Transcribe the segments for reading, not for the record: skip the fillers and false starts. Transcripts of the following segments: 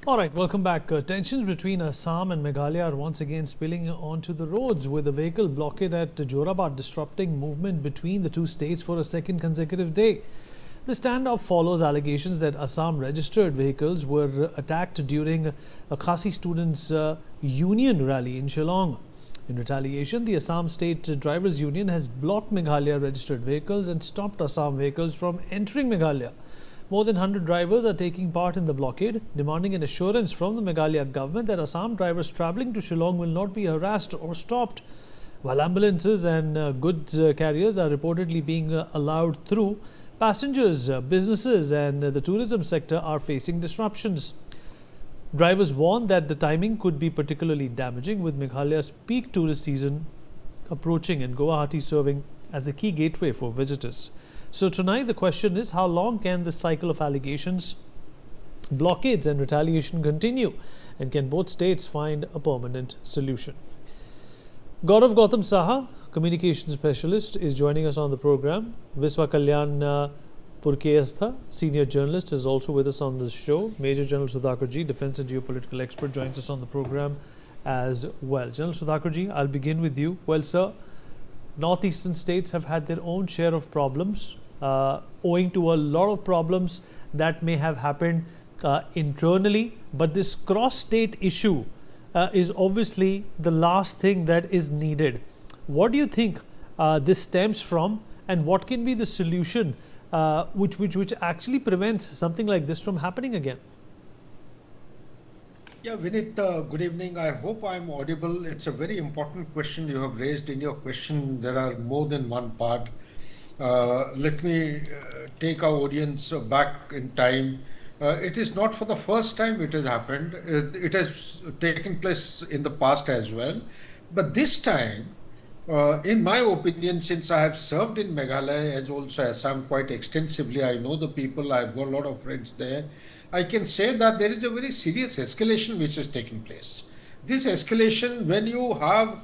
All right, welcome back. Tensions between Assam and Meghalaya are once again spilling onto the roads, with a vehicle blockade at Jorabad disrupting movement between the two states for a second consecutive day. The standoff follows allegations that Assam registered vehicles were attacked during a Khasi students' union rally in Shillong. In retaliation, the Assam State Drivers Union has blocked Meghalaya registered vehicles and stopped Assam vehicles from entering Meghalaya. More than 100 drivers are taking part in the blockade, demanding an assurance from the Meghalaya government that Assam drivers travelling to Shillong will not be harassed or stopped. While ambulances and goods carriers are reportedly being allowed through, passengers, businesses and the tourism sector are facing disruptions. Drivers warn that the timing could be particularly damaging, with Meghalaya's peak tourist season approaching and Guwahati serving as a key gateway for visitors. So tonight the question is, how long can this cycle of allegations, blockades and retaliation continue, and can both states find a permanent solution? Gautam Saha, communication specialist, is joining us on the program. Viswa Kalyan Purkeyastha, senior journalist, is also with us on this show. Major General Sudhakarji, defense and geopolitical expert, joins us on the program as well. General Sudhakarji, I'll begin with you. Well, sir, northeastern states have had their own share of problems, owing to a lot of problems that may have happened internally. But this cross-state issue is obviously the last thing that is needed. What do you think this stems from, and what can be the solution which actually prevents something like this from happening again? Yeah, Vinit, good evening. I hope I'm audible. It's a very important question you have raised. In your question, there are more than one part. Let me take our audience back in time. It is not for the first time it has happened. It has taken place in the past as well. But this time, in my opinion, since I have served in Meghalaya as also Assam quite extensively, I know the people, I've got a lot of friends there. I can say that there is a very serious escalation which is taking place. This escalation, when you have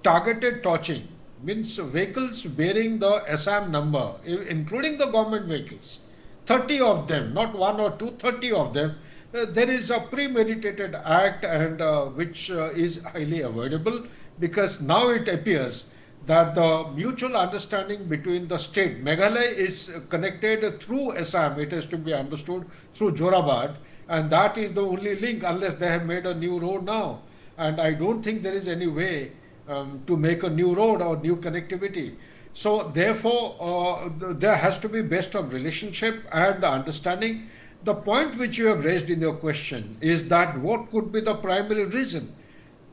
targeted torching, means vehicles bearing the Assam number, including the government vehicles, 30 of them, not one or two, 30 of them, there is a premeditated act, and which is highly avoidable, because now it appears that the mutual understanding between the state, Meghalaya is connected through Assam, it has to be understood, through Jorabad, and that is the only link, unless they have made a new road now. And I don't think there is any way to make a new road or new connectivity. So therefore, there has to be best of relationship and the understanding. The point which you have raised in your question is that what could be the primary reason?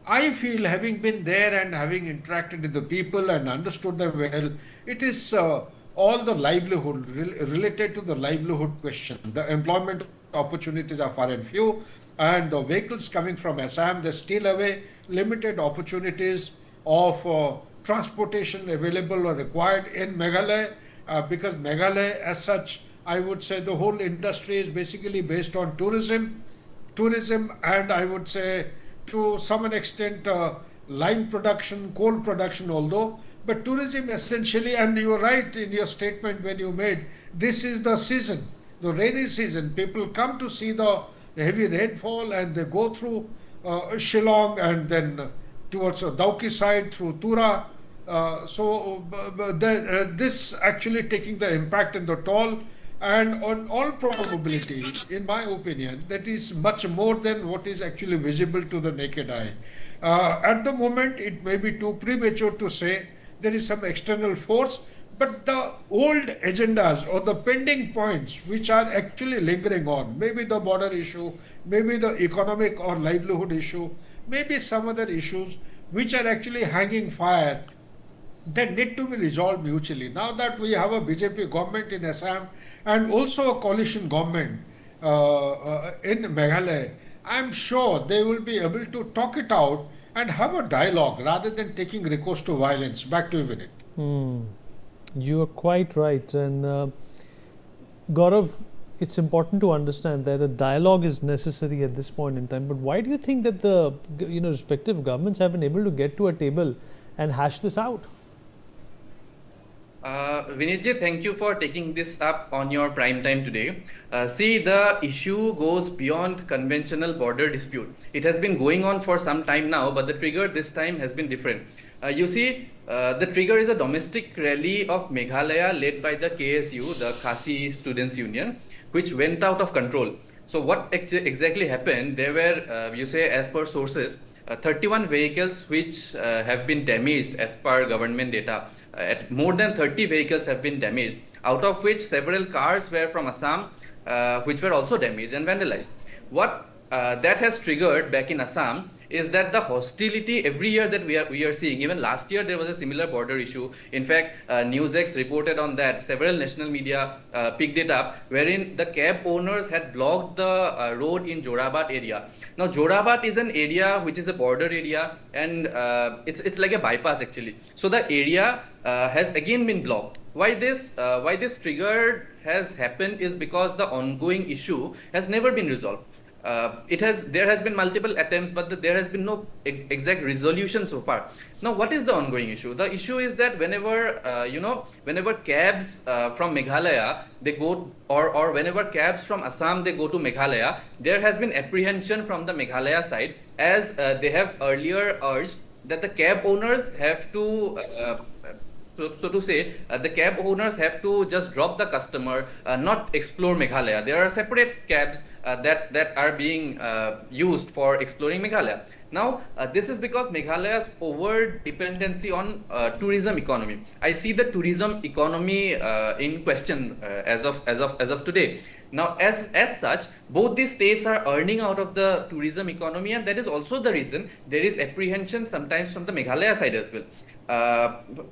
I feel, having been there and having interacted with the people and understood them well, it is all the livelihood, related to the livelihood question. The employment opportunities are far and few, and the vehicles coming from Assam, they steal away limited opportunities of transportation available or required in Meghalaya, because Meghalaya as such, I would say the whole industry is basically based on tourism, and I would say to some extent lime production, coal production although, but tourism essentially, and you were right in your statement when you made, this is the season, the rainy season. People come to see the heavy rainfall and they go through Shillong and then towards Dauki side through Tura. This actually taking the impact and the toll, and on all probability, in my opinion, that is much more than what is actually visible to the naked eye. At the moment, it may be too premature to say there is some external force, but the old agendas or the pending points which are actually lingering on, maybe the border issue, maybe the economic or livelihood issue, maybe some other issues which are actually hanging fire, that need to be resolved mutually. Now that we have a BJP government in Assam and also a coalition government in Meghalaya, I'm sure they will be able to talk it out and have a dialogue rather than taking recourse to violence. Back to you, Vinit. You are quite right. And Gaurav, it's important to understand that a dialogue is necessary at this point in time. But why do you think that the respective governments have been able to get to a table and hash this out? Vinitji, thank you for taking this up on your prime time today. See, the issue goes beyond conventional border dispute. It has been going on for some time now, but the trigger this time has been different. You see, the trigger is a domestic rally of Meghalaya led by the KSU, the Khasi Students Union, which went out of control. So what exactly happened? There were, you say, as per sources, 31 vehicles which have been damaged as per government data. At more than 30 vehicles have been damaged, out of which several cars were from Assam, which were also damaged and vandalized. What that has triggered back in Assam is that the hostility every year that we are seeing. Even last year there was a similar border issue. In fact, NewsX reported on that. Several national media picked it up, wherein the cab owners had blocked the road in Jorabat area. Now Jorabat is an area which is a border area, and it's like a bypass actually. So the area has again been blocked. Why this trigger has happened is because the ongoing issue has never been resolved. There has been multiple attempts, but there has been no exact resolution so far. Now, what is the ongoing issue? The issue is that whenever cabs from Meghalaya they go, or whenever cabs from Assam they go to Meghalaya, there has been apprehension from the Meghalaya side, as they have earlier urged that the cab owners have to so to say, the cab owners have to just drop the customer, not explore Meghalaya. There are separate cabs that are being used for exploring Meghalaya. Now, this is because Meghalaya's over dependency on tourism economy. I see the tourism economy in question as of today. Now, as such, both these states are earning out of the tourism economy, and that is also the reason there is apprehension sometimes from the Meghalaya side as well.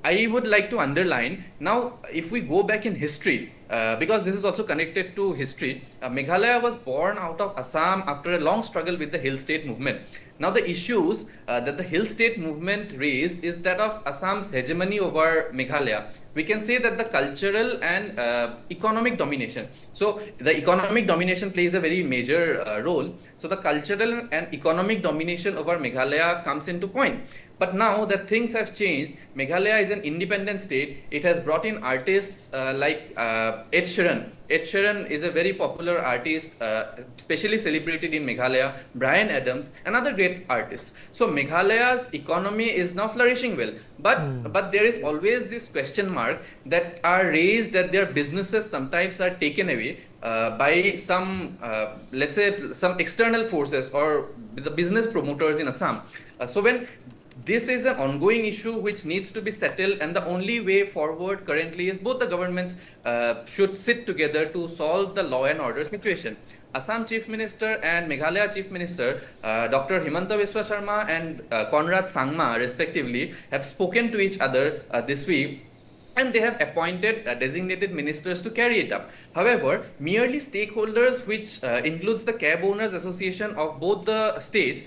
I would like to underline, now if we go back in history, because this is also connected to history, Meghalaya was born out of Assam after a long struggle with the Hill State movement. Now the issues that the Hill State movement raised is that of Assam's hegemony over Meghalaya. We can say that the cultural and economic domination. So the economic domination plays a very major role. So the cultural and economic domination over Meghalaya comes into point. But now that things have changed, Meghalaya is an independent state. It has brought in artists like Ed Sheeran. Ed Sheeran is a very popular artist, especially celebrated in Meghalaya, Bryan Adams, and other great artists. So Meghalaya's economy is now flourishing well. But there is always this question mark that are raised, that their businesses sometimes are taken away by some, let's say, some external forces or the business promoters in Assam. So when this is an ongoing issue which needs to be settled, and the only way forward currently is both the governments should sit together to solve the law and order situation. Assam Chief Minister and Meghalaya Chief Minister, Dr. Himanta Biswa Sharma and Conrad Sangma, respectively, have spoken to each other this week, and they have appointed designated ministers to carry it up. However, merely stakeholders, which includes the Cab Owners Association of both the states,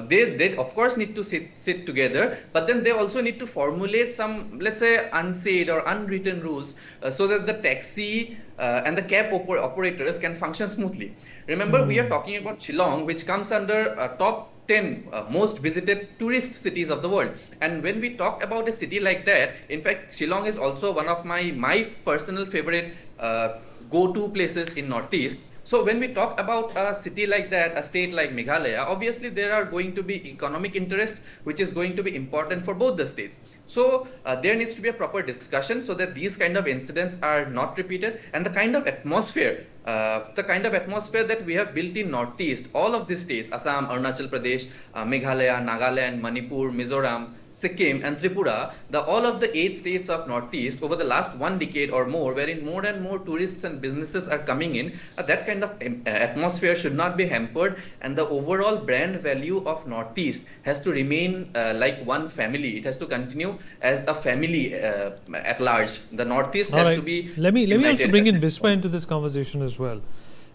they of course need to sit together, but then they also need to formulate some, let's say, unsaid or unwritten rules so that the taxi and the cab operators can function smoothly. Remember, we are talking about Shillong, which comes under top 10 most visited tourist cities of the world. And when we talk about a city like that, in fact, Shillong is also one of my personal favorite go-to places in Northeast. So when we talk about a city like that, a state like Meghalaya, obviously there are going to be economic interests, which is going to be important for both the states. So there needs to be a proper discussion so that these kind of incidents are not repeated, and the kind of atmosphere that we have built in Northeast, all of these states, Assam, Arunachal Pradesh, Meghalaya, Nagaland, Manipur, Mizoram, Sikkim and Tripura, all of the 8 states of Northeast over the last 1 decade or more, wherein more and more tourists and businesses are coming in, that kind of atmosphere should not be hampered, and the overall brand value of Northeast has to remain like one family. It has to continue as a family at large. The Northeast has to be Let me also bring in Biswa into this conversation as well.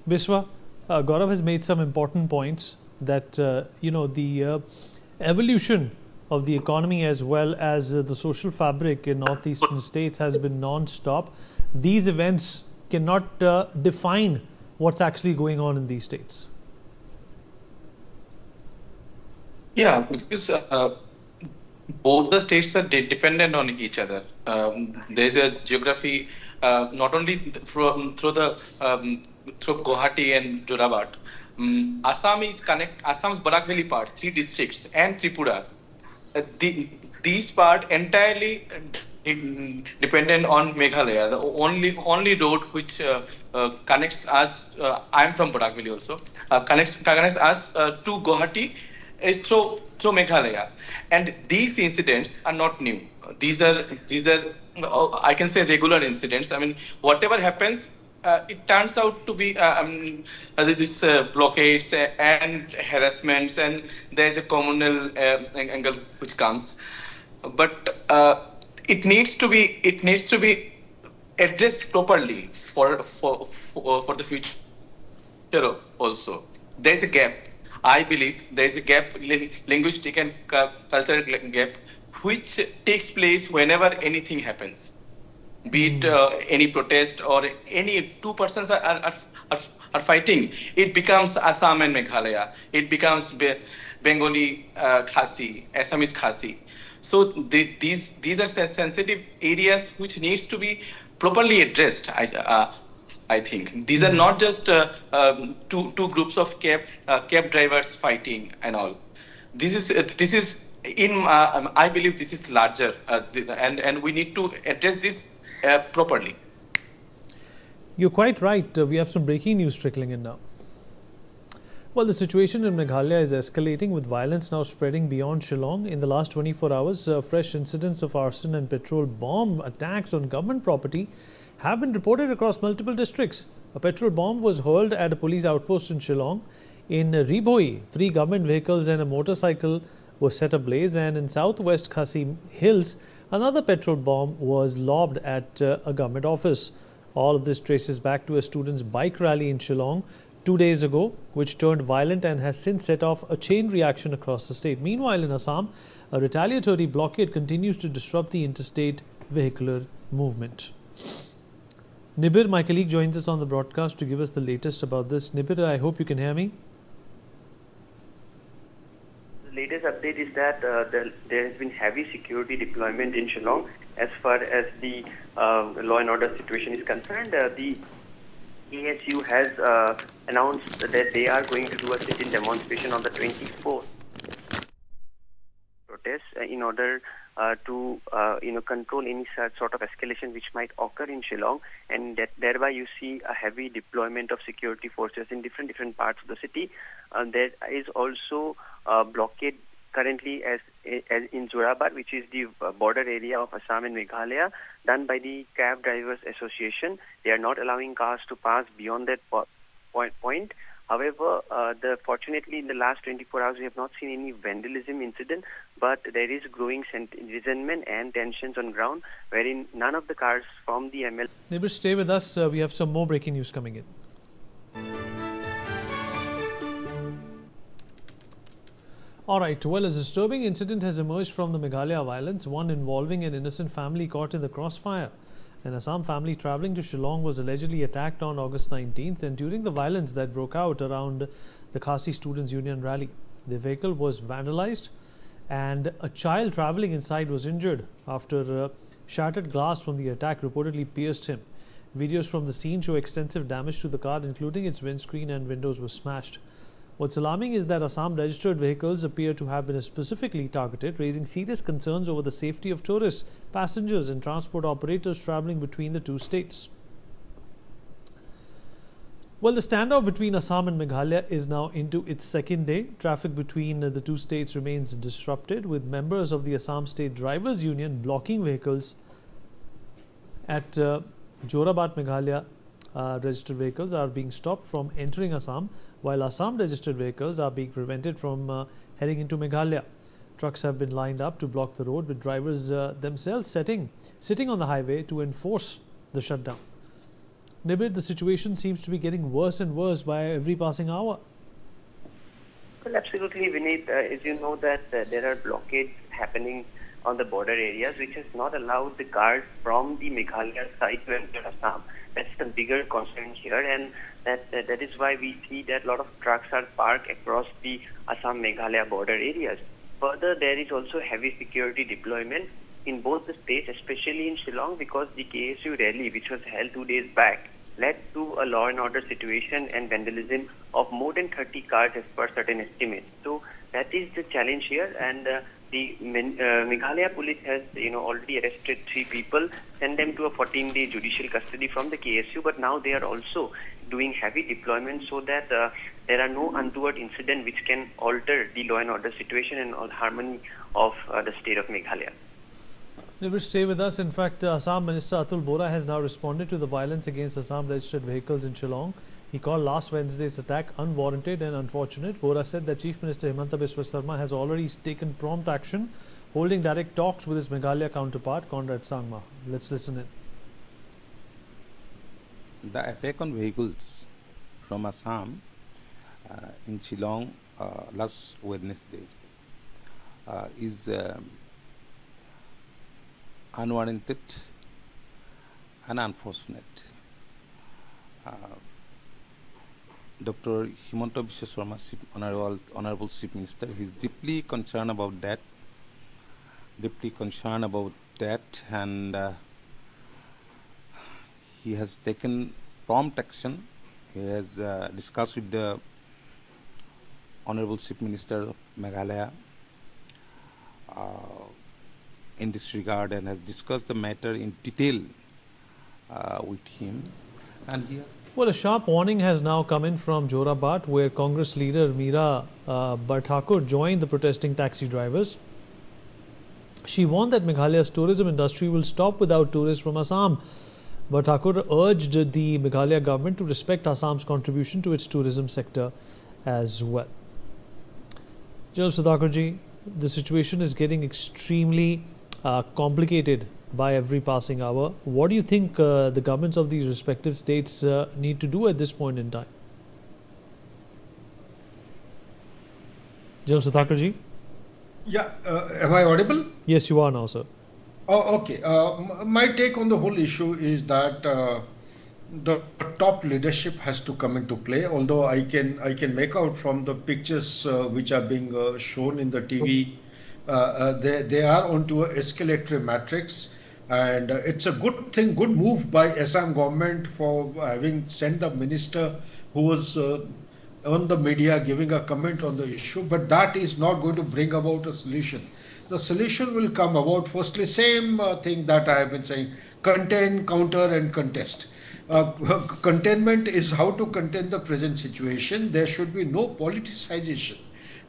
Biswa, Gaurav has made some important points that the evolution of the economy as well as the social fabric in northeastern states has been non-stop. These events cannot define what's actually going on in these states. Yeah, because both the states are dependent on each other. There's a geography, not only through the through Guwahati and Jorabad. Assam's Barak Valley part, three districts, and Tripura. These part entirely dependent on Meghalaya. The only road which connects us. I'm from Barak Valley also. Connects us to Guwahati is through Meghalaya, and these incidents are not new. These are I can say regular incidents. I mean, whatever happens, it turns out to be this blockades and harassments, and there is a communal angle which comes, but it needs to be addressed properly for the future also. There is a gap. I believe there is a gap, linguistic and cultural gap, which takes place whenever anything happens, be it any protest or any two persons are, are fighting. It becomes Assam and Meghalaya. It becomes Bengali Khasi, Assamese Khasi. So these are sensitive areas which needs to be properly addressed. I think these are not just two groups of cab drivers fighting and all. This is in I believe this is larger, and we need to address this properly. You're quite right. We have some breaking news trickling in now. Well, the situation in Meghalaya is escalating, with violence now spreading beyond Shillong. In the last 24 hours, fresh incidents of arson and petrol bomb attacks on government property have been reported across multiple districts. A petrol bomb was hurled at a police outpost in Shillong. In Ribhoi, 3 government vehicles and a motorcycle were set ablaze, and in southwest Khasi Hills, another petrol bomb was lobbed at a government office. All of this traces back to a students' bike rally in Shillong 2 days ago, which turned violent and has since set off a chain reaction across the state. Meanwhile, in Assam, a retaliatory blockade continues to disrupt the interstate vehicular movement. Nibir, my colleague, joins us on the broadcast to give us the latest about this. Nibir, I hope you can hear me. The latest update is that there has been heavy security deployment in Shillong. As far as the law and order situation is concerned, the ASU has announced that they are going to do a sit-in demonstration on the 24th protest in order to control any sort of escalation which might occur in Shillong, and that thereby you see a heavy deployment of security forces in different parts of the city. There is also a blockade currently as in Jorabad, which is the border area of Assam and Meghalaya, done by the Cab Drivers Association. They are not allowing cars to pass beyond that point. However, fortunately, in the last 24 hours, we have not seen any vandalism incident, but there is growing resentment and tensions on ground, wherein none of the cars from the ML. Nibir, stay with us. We have some more breaking news coming in. All right, well, a disturbing incident has emerged from the Meghalaya violence, one involving an innocent family caught in the crossfire. An Assam family travelling to Shillong was allegedly attacked on August 19th, and during the violence that broke out around the Khasi Students' Union rally, the vehicle was vandalized and a child travelling inside was injured after shattered glass from the attack reportedly pierced him. Videos from the scene show extensive damage to the car, including its windscreen, and windows were smashed. What's alarming is that Assam registered vehicles appear to have been specifically targeted, raising serious concerns over the safety of tourists, passengers and transport operators travelling between the two states. Well, the standoff between Assam and Meghalaya is now into its second day. Traffic between the two states remains disrupted, with members of the Assam State Drivers Union blocking vehicles at Jorabad. Meghalaya registered vehicles are being stopped from entering Assam, while Assam registered vehicles are being prevented from heading into Meghalaya. Trucks have been lined up to block the road, with drivers themselves sitting on the highway to enforce the shutdown. Nibir, the situation seems to be getting worse and worse by every passing hour. Well, absolutely, Vineet. As you know that there are blockades happening on the border areas, which has not allowed the cars from the Meghalaya side to enter Assam. That's the bigger concern here, and that is why we see that a lot of trucks are parked across the Assam-Meghalaya border areas. Further, there is also heavy security deployment in both the states, especially in Shillong, because the KSU rally, which was held 2 days back, led to a law and order situation and vandalism of more than 30 cars as per certain estimates. So that is the challenge here, and the Meghalaya police has already arrested 3 people, sent them to a 14-day judicial custody from the KSU, but now they are also doing heavy deployment so that there are no untoward incidents which can alter the law and order situation and harmony of the state of Meghalaya. They will stay with us. In fact, Assam Minister Atul Bora has now responded to the violence against Assam registered vehicles in Shillong. He called last Wednesday's attack unwarranted and unfortunate. Bora said that Chief Minister Himanta Biswa Sarma has already taken prompt action, holding direct talks with his Meghalaya counterpart, Conrad Sangma. Let's listen in. The attack on vehicles from Assam in Shillong last Wednesday is unwarranted and unfortunate. Dr. Himanta Biswa Sarma, Honorable Chief Minister, is deeply concerned about that, and he has taken prompt action. He has discussed with the Honorable Chief Minister of Meghalaya in this regard, and has discussed the matter in detail with him. And well, a sharp warning has now come in from Jorabat, where Congress leader Meera Barthakur joined the protesting taxi drivers. She warned that Meghalaya's tourism industry will stop without tourists from Assam. Barthakur urged the Meghalaya government to respect Assam's contribution to its tourism sector as well. General Sudhakarji, the situation is getting extremely complicated by every passing hour. What do you think the governments of these respective states need to do at this point in time? General Sudhakarji? Yeah, am I audible? Yes, you are now, sir. Oh, okay. My take on the whole issue is that the top leadership has to come into play. Although I can make out from the pictures which are being shown in the TV, they are onto a escalatory matrix, and it's a good thing, good move by Assam government for having sent the minister who was on the media giving a comment on the issue. But that is not going to bring about a solution. The solution will come about, firstly, same thing that I have been saying: contain, counter, and contest. Containment is how to contain the present situation. There should be no politicization,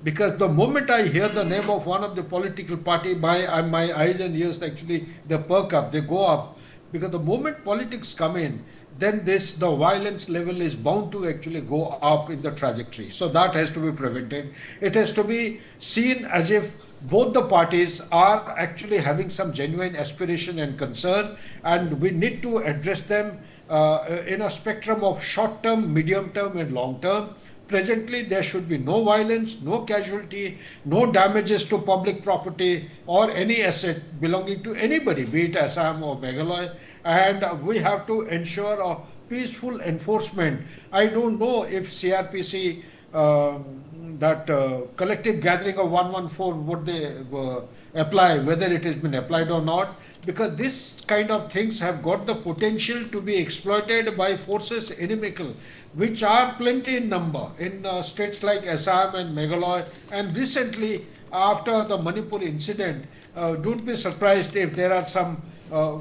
because the moment I hear the name of one of the political party, my eyes and ears actually, they perk up, they go up, because the moment politics come in, then the violence level is bound to actually go up in the trajectory. So that has to be prevented. It has to be seen as if both the parties are actually having some genuine aspiration and concern, and we need to address them in a spectrum of short term, medium term, and long term. Presently, there should be no violence, no casualty, no damages to public property or any asset belonging to anybody, be it Assam or Meghalaya, and we have to ensure a peaceful enforcement. I don't know if CRPC, that collective gathering of 114, would they apply, whether it has been applied or not, because this kind of things have got the potential to be exploited by forces inimical, which are plenty in number in states like Assam and Meghalaya. And recently, after the Manipur incident, don't be surprised if there are some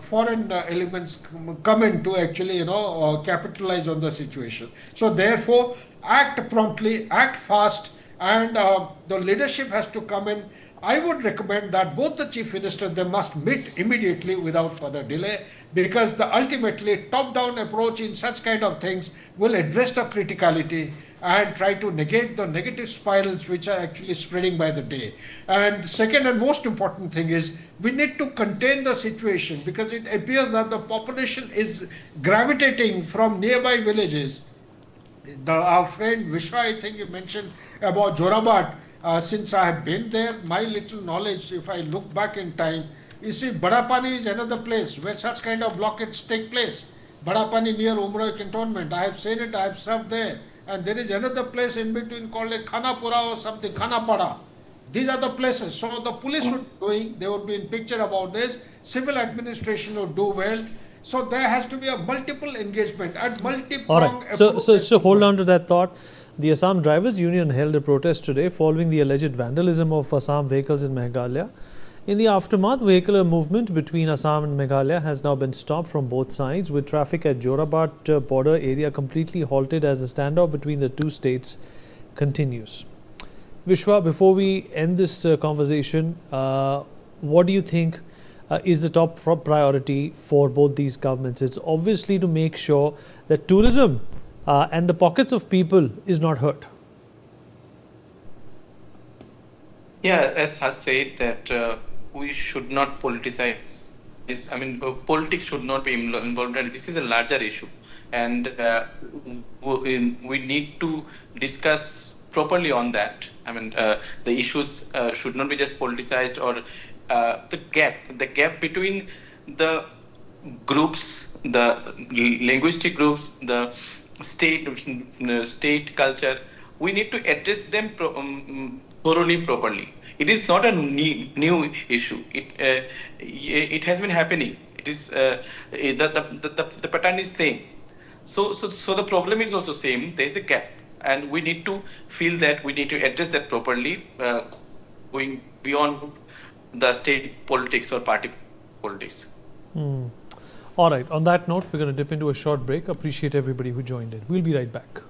foreign elements come in to actually, capitalize on the situation. So therefore, act promptly, act fast, and the leadership has to come in. I would recommend that both the chief ministers, they must meet immediately without further delay, because the ultimately top-down approach in such kind of things will address the criticality and try to negate the negative spirals which are actually spreading by the day. And second and most important thing is, we need to contain the situation, because it appears that the population is gravitating from nearby villages. Our friend Vishwa, I think you mentioned about Jorabat. Since I have been there, my little knowledge, if I look back in time, you see, Badapani is another place where such kind of blockades take place. Badapani near Umrah cantonment, I have seen it, I have served there. And there is another place in between called a Khanapura or something, Khanapada. These are the places. So the police would be doing, they would be in picture about this, civil administration would do well. So there has to be a multiple engagement and All multi-pronged right. So approach. hold on to that thought. The Assam Drivers Union held a protest today following the alleged vandalism of Assam vehicles in Meghalaya. In the aftermath, vehicular movement between Assam and Meghalaya has now been stopped from both sides, with traffic at Jorabat border area completely halted as the standoff between the two states continues. Vishwa, before we end this conversation, what do you think is the top priority for both these governments? It's obviously to make sure that tourism and the pockets of people is not hurt. Yeah, as has said that we should not politicize. I mean, politics should not be involved. And this is a larger issue, and we need to discuss properly on that. I mean, the issues should not be just politicized, or the gap between the groups, the linguistic groups, the state culture. We need to address them thoroughly, properly. It is not a new issue. It has been happening. It is the pattern is same. So the problem is also same. There is a gap, and we need to feel that we need to address that properly, going beyond the state politics or party politics. All right. On that note, we're going to dip into a short break. Appreciate everybody who joined in. We'll be right back.